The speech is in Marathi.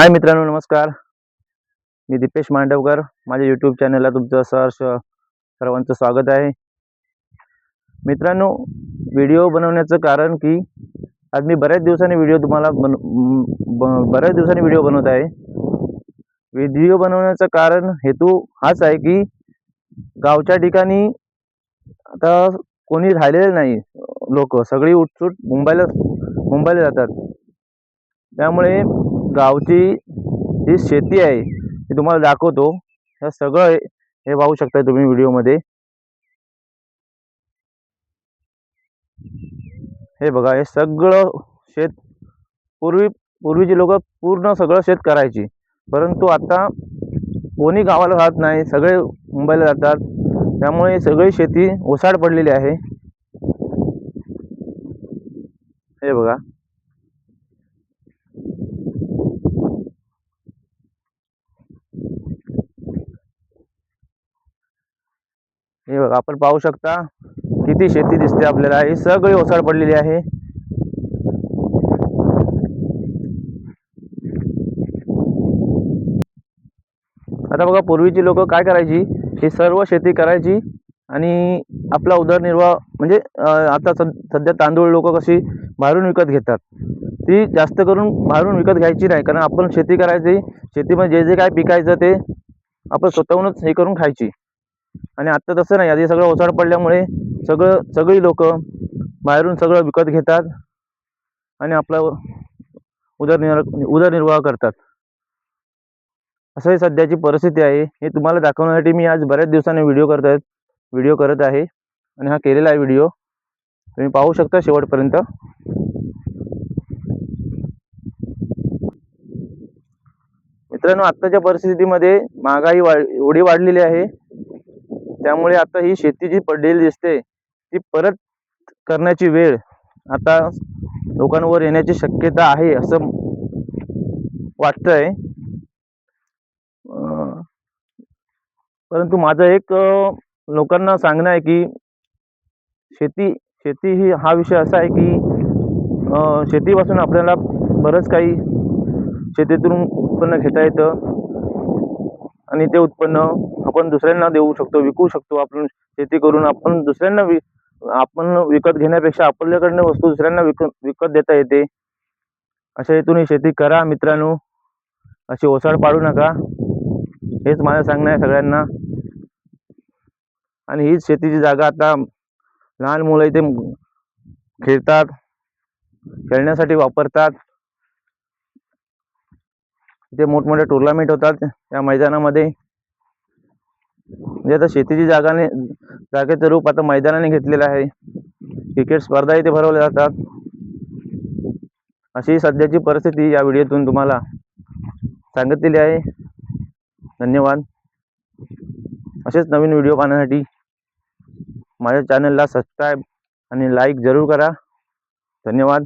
हाय मित्रांनो, नमस्कार. मी दीपेश मांडवकर. माझ्या यूट्यूब चॅनलला तुमचं सहर्ष सर्वांचं स्वागत आहे. मित्रांनो, व्हिडिओ बनवण्याचं कारण की आज मी बऱ्याच दिवसांनी व्हिडिओ बनवत आहे. व्हिडिओ बनवण्याचं कारण हेतू हाच आहे की गावच्या ठिकाणी आता कोणी राहिलेलं नाही. लोक सगळी उठसूट मुंबईला जातात. त्यामुळे गावची जी शेती आहे ती तुम्हाला दाखवतो. हे सगळं हे पाहू शकता तुम्ही व्हिडिओमध्ये. हे बघा, हे सगळं शेत पूर्वीची लोक पूर्ण सगळं शेत करायची, परंतु आता कोणी गावाला राहत नाही, सगळे मुंबईला जातात. त्यामुळे सगळी शेती ओसाड पडलेली आहे. हे बघा, आपण पाहू शकता किती शेती दिसते आपल्याला. ही सगळी ओसाड पडलेली आहे. आता बघा, पूर्वीची लोक काय करायची, ही सर्व शेती करायची आणि आपला उदरनिर्वाह म्हणजे आता सध्या तांदूळ लोक कशी बाहेरून विकत घेतात, ती जास्त करून बाहेरून विकत घ्यायची नाही, कारण आपण शेती करायची. शेतीमध्ये जे जे काय पिकायचं ते आपण स्वतःहूनच हे करून खायची. आणि आता तसं नाही. आधी सगळं ओसाड पडल्यामुळे सगळी लोक बाहेरून सगळं विकत घेतात आणि आपला उदरनिर्वाह करतात. असं ही सध्याची परिस्थिती आहे. हे तुम्हाला दाखवण्यासाठी मी आज बऱ्याच दिवसांनी व्हिडिओ करत आहे आणि हा केलेला आहे व्हिडिओ. तुम्ही पाहू शकता शेवटपर्यंत. मित्रांनो, आत्ताच्या परिस्थितीमध्ये महागाई एवढी वाढलेली आहे, त्यामुळे आता ही शेती जी पडलेली दिसते ती परत करण्याची वेळ आता लोकांवर येण्याची शक्यता आहे असं वाटतंय. परंतु माझं एक लोकांना सांगणं आहे की शेती ही हा विषय असा आहे की शेतीपासून आपल्याला बरंच काही शेतीतून उत्पन्न घेता येतं आणि ते उत्पन्न आपण दुसऱ्यांना देऊ शकतो, विकू शकतो. आपण शेती करून आपण दुसऱ्यांना आपण विकत घेण्यापेक्षा आपल्याकडनं वस्तू दुसऱ्यांना विकत देता येते. अशा हेतून ही शेती करा मित्रांनो. अशी ओसाड पाडू नका, हेच माझं सांगणं आहे सगळ्यांना. आणि हीच शेतीची जागा आता लहान मुलं इथे खेळतात, खेळण्यासाठी वापरतात. इथे मोठमोठे टुर्नामेंट होतात या मैदानामध्ये. म्हणजे आता शेतीची जागेचं रूप आता मैदानाने घेतलेलं आहे. क्रिकेट स्पर्धा इथे भरवल्या जातात. अशी सध्याची परिस्थिती या व्हिडिओतून तुम्हाला सांगितलेली आहे. धन्यवाद. असेच नवीन व्हिडिओ पाहण्यासाठी माझ्या चॅनलला सबस्क्राईब आणि लाईक जरूर करा. धन्यवाद.